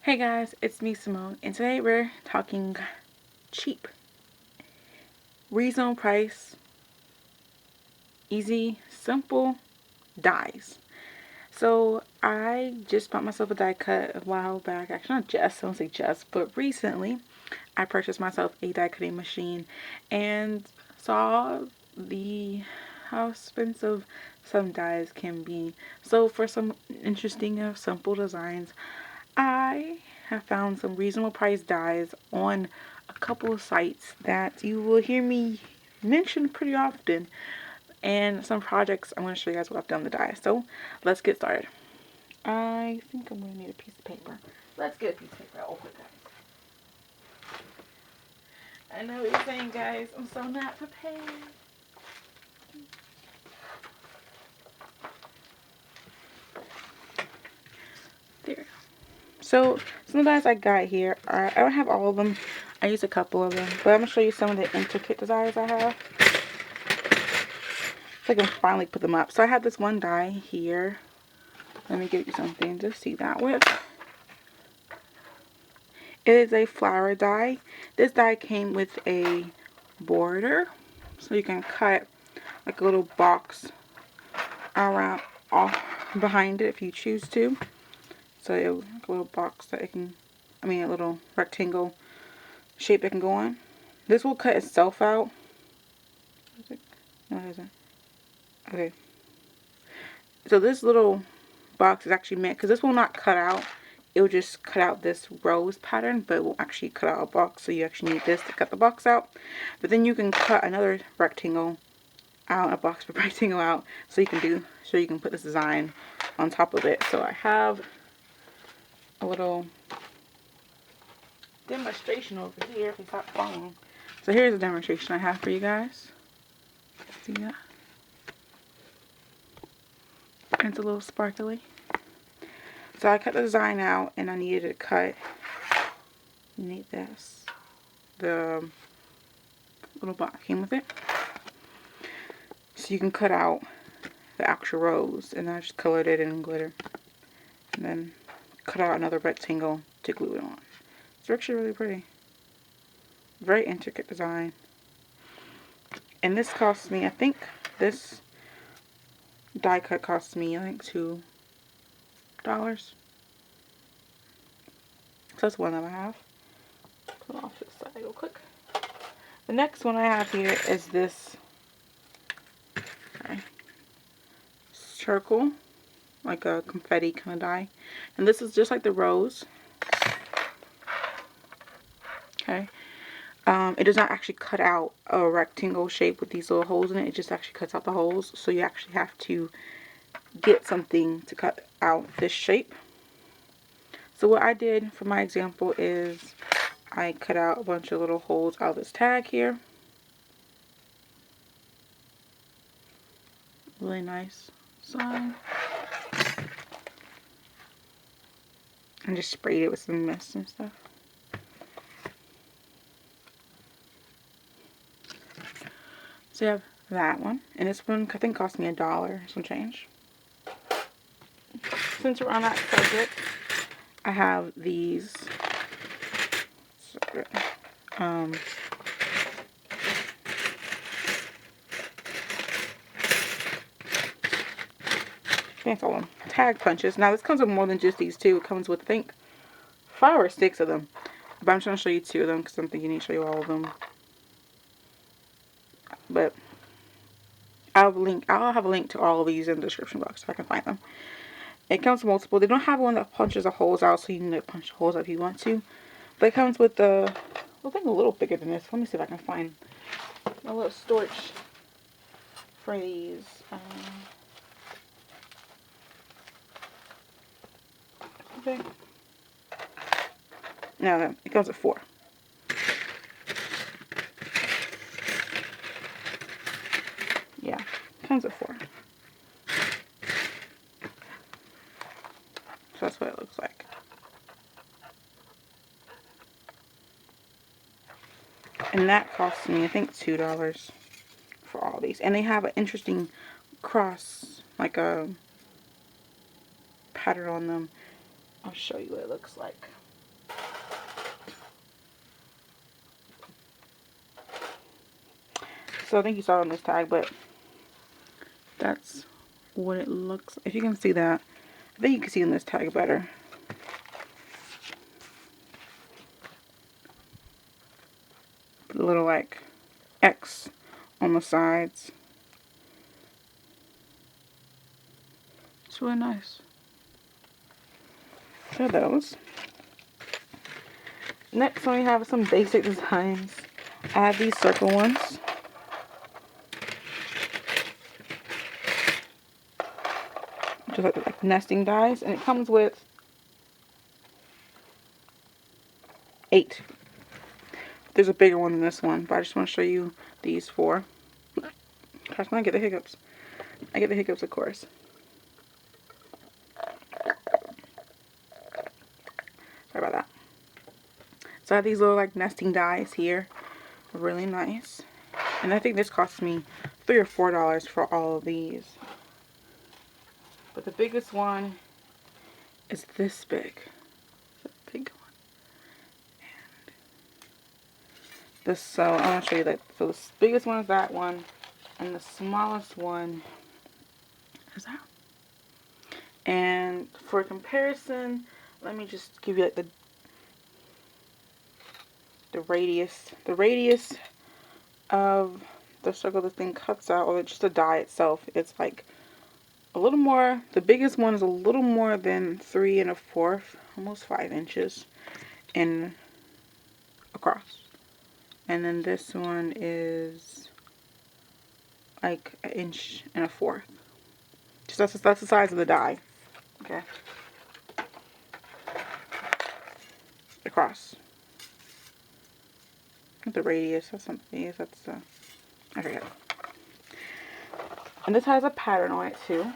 Hey guys, it's me Simone, and today we're talking cheap, reasonable price, easy, simple dies. So I just bought myself a die cut a while back. Actually, not just, I don't say just, but recently I purchased myself a die cutting machine and saw how expensive some dies can be. So for some interesting simple designs, I have found some reasonable price dies on a couple of sites that you will hear me mention pretty often, and some projects I'm going to show you guys what I've done with the dies. So let's get started. I think I'm going to need a piece of paper. Let's get a piece of paper real quick, guys. I know what you're saying, guys. I'm so not prepared. There. So some of the dies I got here are, I don't have all of them. I used a couple of them, but I'm going to show you some of the intricate designs I have. So I can finally put them up. So I have this one die here. Let me give you something to see that with. It is a flower die. This die came with a border, so you can cut like a little box around off behind it if you choose to. So it like a little box that it can, a little rectangle shape it can go on. This will cut itself out. No, it isn't. Okay. So this little box is actually meant, because this will not cut out. It will just cut out this rose pattern, but it will actually cut out a box. So you actually need this to cut the box out. But then you can cut another rectangle out, a box for rectangle out, so you can put this design on top of it. So I have a little demonstration over here if you stop falling. So here's a demonstration I have for you guys. See that? It's a little sparkly. So I cut the design out, and I needed to cut. You need this. The little box came with it. So you can cut out the actual rose, and I just colored it in glitter. And then cut out another rectangle to glue it on. It's actually really pretty. Very intricate design. And this cost me, I think, this die cut cost me, I think, $2. So that's one that I have. Put it off to the side real quick. The next one I have here is this circle, like a confetti kind of die. And this is just like the rose. Okay. It does not actually cut out a rectangle shape with these little holes in it. It just actually cuts out the holes. So you actually have to get something to cut out this shape. So what I did for my example is I cut out a bunch of little holes out of this tag here. Really nice design. And just sprayed it with some mist and stuff. So you have that one. And this one I think cost me $1, some change. Since we're on that subject, I have these I call them tag punches. Now this comes with more than just these two. It comes with, I think, 5 or 6 of them. But I'm trying to show you 2 of them because I'm thinking I need to show you all of them. But I'll have a link to all of these in the description box if I can find them. It comes with multiple. They don't have one that punches the holes out, so you need to punch the holes out if you want to. But it comes with I think a little bigger than this. Let me see if I can find a little storage for these. Okay. No, it comes with 4. Yeah, it comes with 4. So that's what it looks like. And that cost me, I think, $2 for all these. And they have an interesting cross, like a pattern on them. I'll show you what it looks like. So I think you saw it on this tag, but that's what it looks like. If you can see that, I think you can see on this tag better. Put a little like X on the sides. It's really nice. So those. Next one we have some basic designs. I have these circle ones. Just like nesting dies, and it comes with 8. There's a bigger one than this one, but I just want to show you these 4. Gosh, when I get the hiccups. I get the hiccups, of course. Sorry about that. So I have these little like nesting dies here. Really nice. And I think this cost me $3 or $4 for all of these. But the biggest one is this big. It's a big one. And this, so I want to show you that. So the biggest one is that one, and the smallest one is that. And for comparison, let me just give you like the radius. The radius of the circle this thing cuts out, or just the die itself, it's like a little more. The biggest one is a little more than 3 1/4, almost 5 inches in across. And then this one is like 1 1/4 inches. Just that's the size of the die. Okay. Across. The radius or something. That's I forget. And this has a pattern on it too.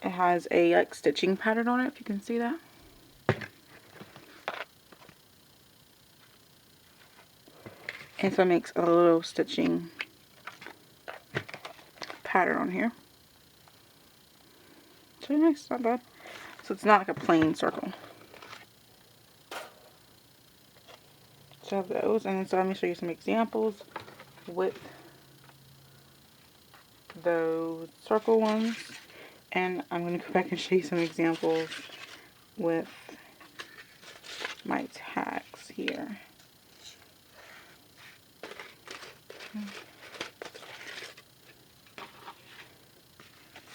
It has a like stitching pattern on it, if you can see that. And so it makes a little stitching pattern on here. It's really nice, not bad. So it's not like a plain circle. So I have those, and so let me show you some examples with those circle ones. And I'm going to go back and show you some examples with my tags here.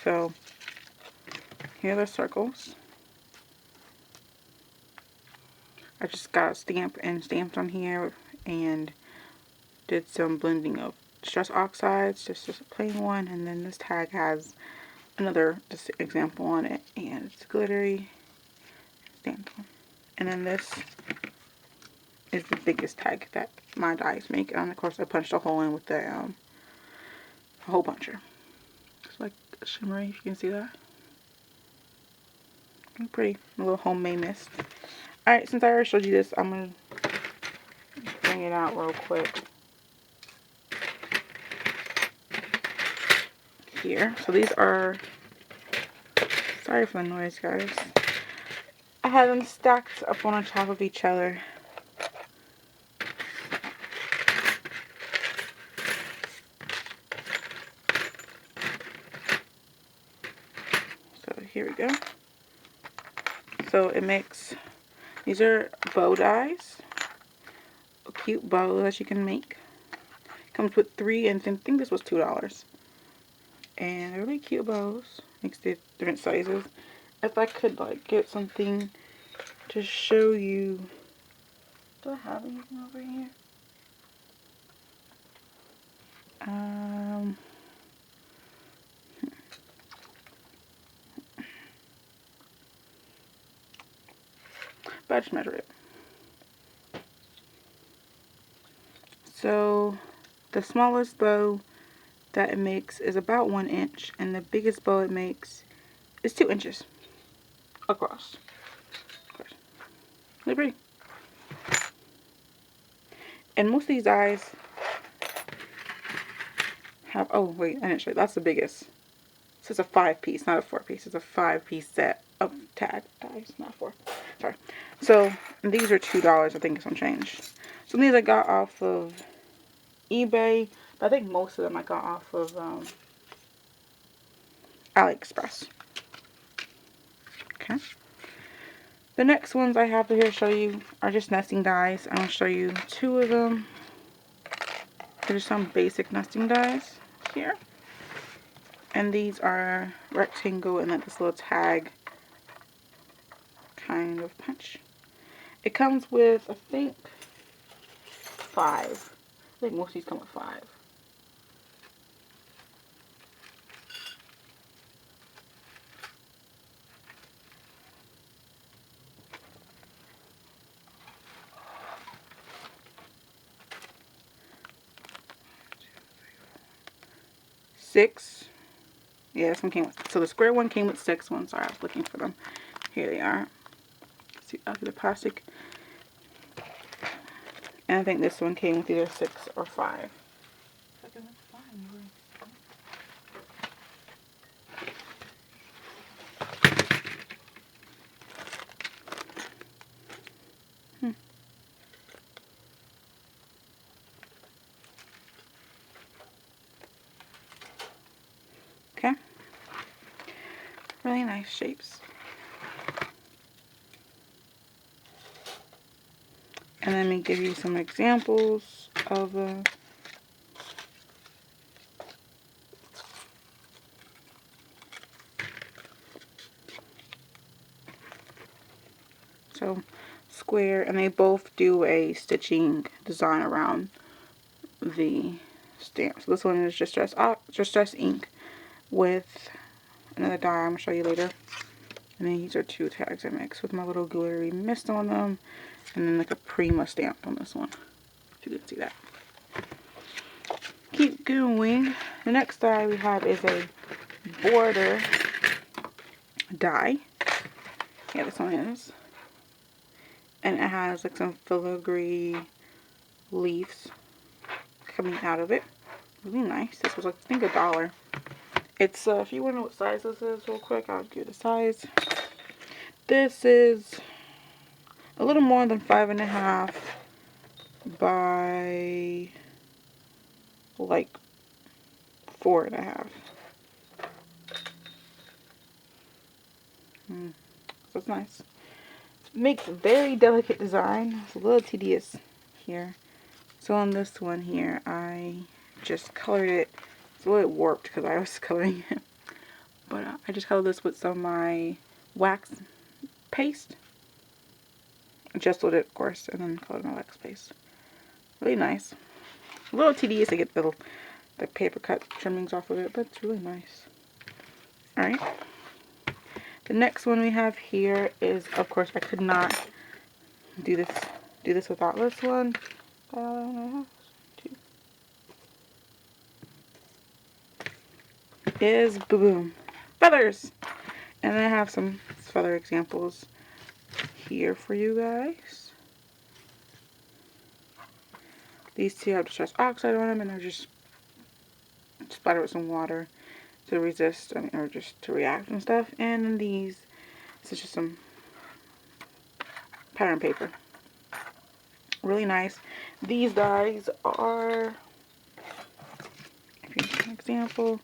So here are the circles. I just got a stamp and stamped on here and did some blending of stress oxides, just a plain one, and then this tag has another just example on it, and it's glittery stamped on. And then this is the biggest tag that my dies make, and of course I punched a hole in with the hole puncher. It's like shimmery, if you can see that. Pretty, a little homemade mist. Alright, since I already showed you this, I'm going to bring it out real quick. Here. So these are, sorry for the noise, guys. I have them stacked up on top of each other. So here we go. So it makes, these are bow dies, a cute bow that you can make. Comes with 3, and I think this was $2. And they're really cute bows. Makes the different sizes. If I could like get something to show you, do I have anything over here? But I just measure it. So the smallest bow that it makes is about 1 inch, and the biggest bow it makes is 2 inches across. Really pretty. And most of these dies have, oh wait, I didn't show you, that's the biggest. So it's a 5-piece, not a 4-piece. It's a 5-piece set of tag dies, not 4. Sorry. So these are $2, I think, some change. So these I got off of eBay. But I think most of them I got off of AliExpress. Okay. The next ones I have here to show you are just nesting dies. I'm going to show you 2 of them. There's some basic nesting dies here. And these are rectangle and then this little tag kind of punch. It comes with, I think, 5. I think most of these come with 5. Six. Yeah, this one came with, so the square one came with 6 ones. Sorry, I was looking for them. Here they are. See, look at the plastic. And I think this one came with either 6 or 5. Okay. Really nice shapes. And let me give you some examples of so square, and they both do a stitching design around the stamp. So this one is just distress ink with another die I'm gonna show you later. And then these are 2 tags I mixed with my little glittery mist on them, and then like a Prima stamp on this one, if you can see that. Keep going. The next die we have is a border die. Yeah, this one is. And it has like some filigree leaves coming out of it. Really nice. This was like, I think, $1. It's, if you want to know what size this is real quick, I'll give you the size. This is a little more than 5.5 by like 4.5. So it's nice. It makes a very delicate design. It's a little tedious here. So on this one here, I just colored it. It's a little warped because I was coloring it. But I just colored this with some of my wax paste. Just with it, of course, and then colored my wax paste. Really nice. A little tedious to get the paper cut trimmings off of it, but it's really nice. Alright. The next one we have here is, of course, I could not do this without this one. Is boom feathers, and I have some feather examples here for you guys. These 2 have distress oxide on them, and they're just splattered with some water to resist, or just to react and stuff. And then these, this is just some pattern paper. Really nice. These dies are, if you need an example,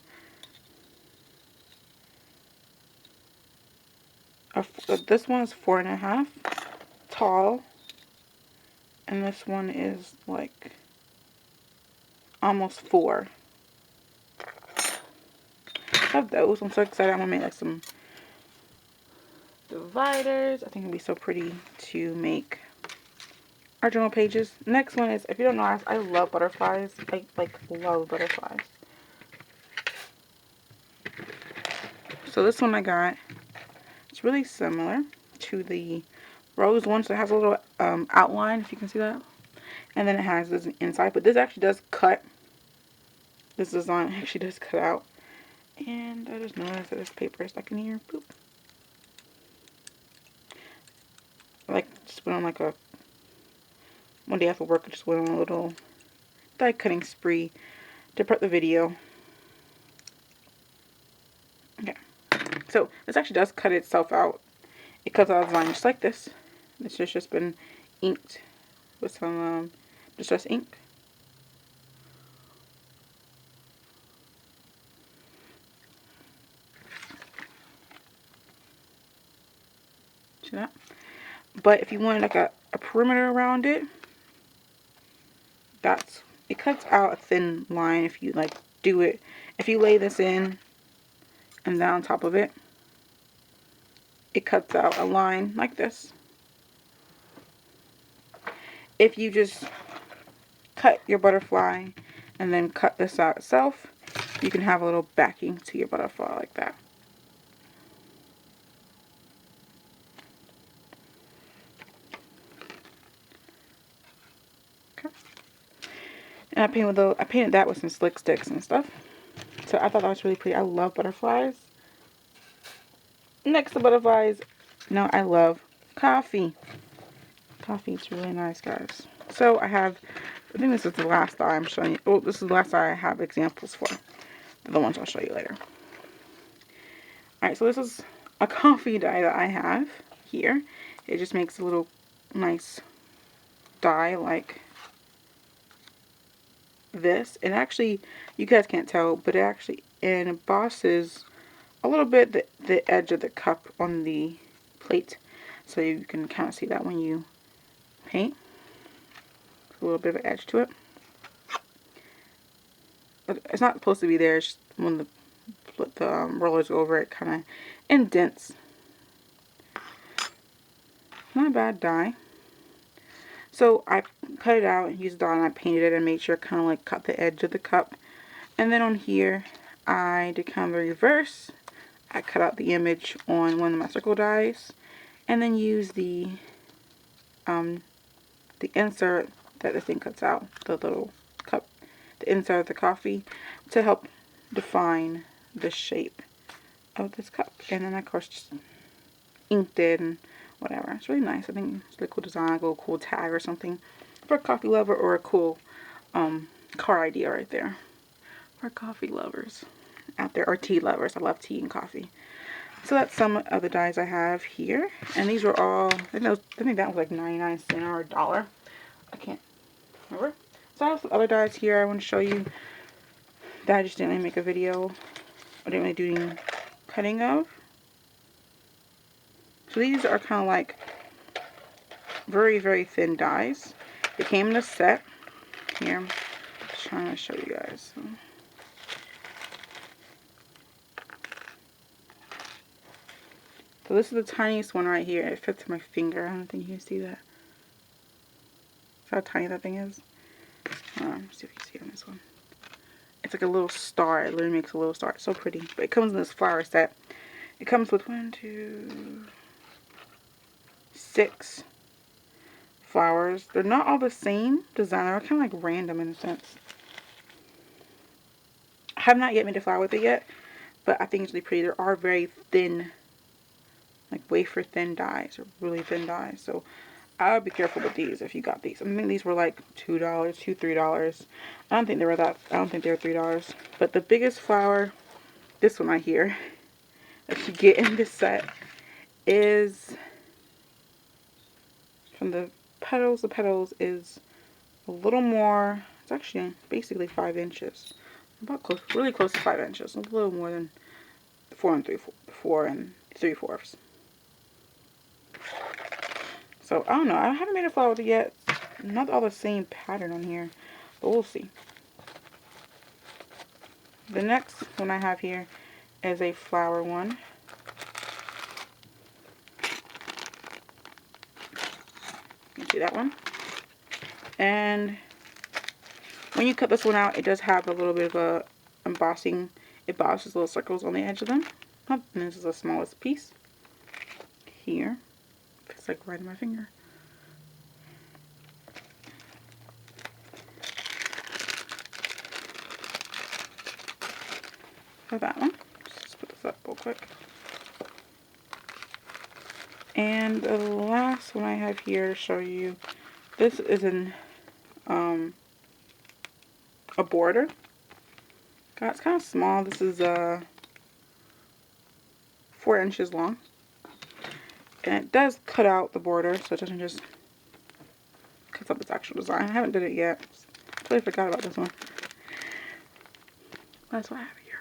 this one is 4.5 tall, and this one is like almost 4. I have those. I'm so excited. I'm gonna make like some dividers. I think it'll be so pretty to make our journal pages. Next one is, if you don't know, I love butterflies. I like love butterflies. So this one I got, it's really similar to the rose one. So it has a little outline, if you can see that. And then it has this inside, but this actually does cut. This design actually does cut out. And I just noticed that this paper is stuck in here. Boop. I like just went on like a, one day after work, I just went on a little die cutting spree to prep the video. Okay. So this actually does cut itself out. It cuts out the line just like this. This has just been inked with some distress ink. See that? But if you wanted like a perimeter around it, it cuts out a thin line if you like do it. If you lay this in and then on top of it, it cuts out a line like this. If you just cut your butterfly and then cut this out itself, you can have a little backing to your butterfly like that. Okay. And I painted that with some slick sticks and stuff. So I thought that was really pretty. I love butterflies. Next to butterflies, I love coffee. Coffee is really nice, guys. So I think this is the last die I'm showing you. Oh, this is the last die I have examples for. The ones I'll show you later. Alright, so this is a coffee die that I have here. It just makes a little nice die like this. And actually, you guys can't tell, but it actually embosses a little bit the edge of the cup on the plate. So you can kind of see that when you paint. A little bit of an edge to it. But it's not supposed to be there. It's just when the rollers over it, kind of indents. Not a bad die. So I cut it out, used dye, and I painted it and made sure I kind of like cut the edge of the cup. And then on here, I did kind of the reverse. I cut out the image on one of my circle dies, and then use the insert that the thing cuts out, the little cup, the insert of the coffee, to help define the shape of this cup. And then of course just inked it and whatever. It's really nice. I think it's a really cool design, like a little cool tag or something for a coffee lover, or a cool car idea right there for coffee lovers out there, or tea lovers. I love tea and coffee. So that's some of the dies I have here, and these were all, I think that was like 99 cents or $1. I can't remember. So I have some other dies here I want to show you that I just didn't really make a video. I didn't really do any cutting of. So these are kind of like very, very thin dies. They came in a set. Here, I'm just trying to show you guys. So this is the tiniest one right here. It fits my finger. I don't think you can see that. See how tiny that thing is? Let's see if you can see it on this one. It's like a little star. It literally makes a little star. It's so pretty. But it comes in this flower set. It comes with 1, 2, 6 flowers. They're not all the same design. They're kind of like random in a sense. I have not yet made a flower with it yet, but I think it's really pretty. There are very thin, like wafer thin dies, or really thin dies. So I would be careful with these if you got these. I think these were like $2, $2, $3. I don't think they were $3. But the biggest flower, this one right here, that you get in this set is from the petals is a little more, it's actually basically 5 inches. About close, really close to 5 inches. A little more than 4 and 3/4. So I don't know. I haven't made a flower with it yet. Not all the same pattern on here, but we'll see. The next one I have here is a flower one. You can see that one. And when you cut this one out, it does have a little bit of a embossing. It embosses little circles on the edge of them. And this is the smallest piece. Here. It's like right in my finger. For that one. Let's put this up real quick. And the last one I have here to show you, this is a border. It's kind of small. This is 4 inches long. And it does cut out the border, so it doesn't just cut up its actual design. I haven't done it yet. I totally forgot about this one. That's what I have here.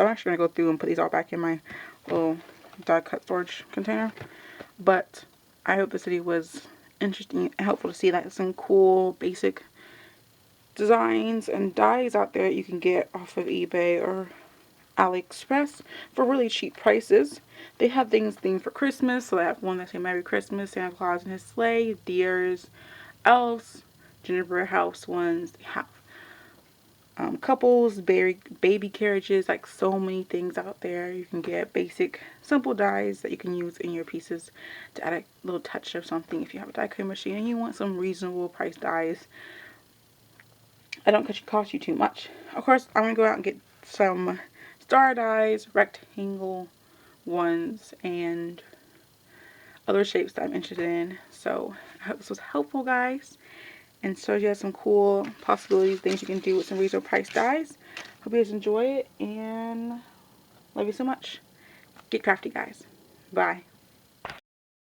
So I'm actually going to go through and put these all back in my little die cut storage container. But I hope this video was interesting and helpful to see like some cool basic designs and dies out there that you can get off of eBay or AliExpress for really cheap prices. They have things themed for Christmas, so they have one that says Merry Christmas, Santa Claus and his sleigh, deers, elves, gingerbread house ones. They have couples, baby carriages, like so many things out there. You can get basic, simple dies that you can use in your pieces to add a little touch of something if you have a die cutting machine and you want some reasonable price dies. I don't cost you too much. Of course, I'm going to go out and get some star dies, rectangle ones, and other shapes that I'm interested in. So I hope this was helpful, guys, and shows you some cool possibilities, things you can do with some reasonable price dies. Hope you guys enjoy it, and love you so much. Get crafty, guys. Bye.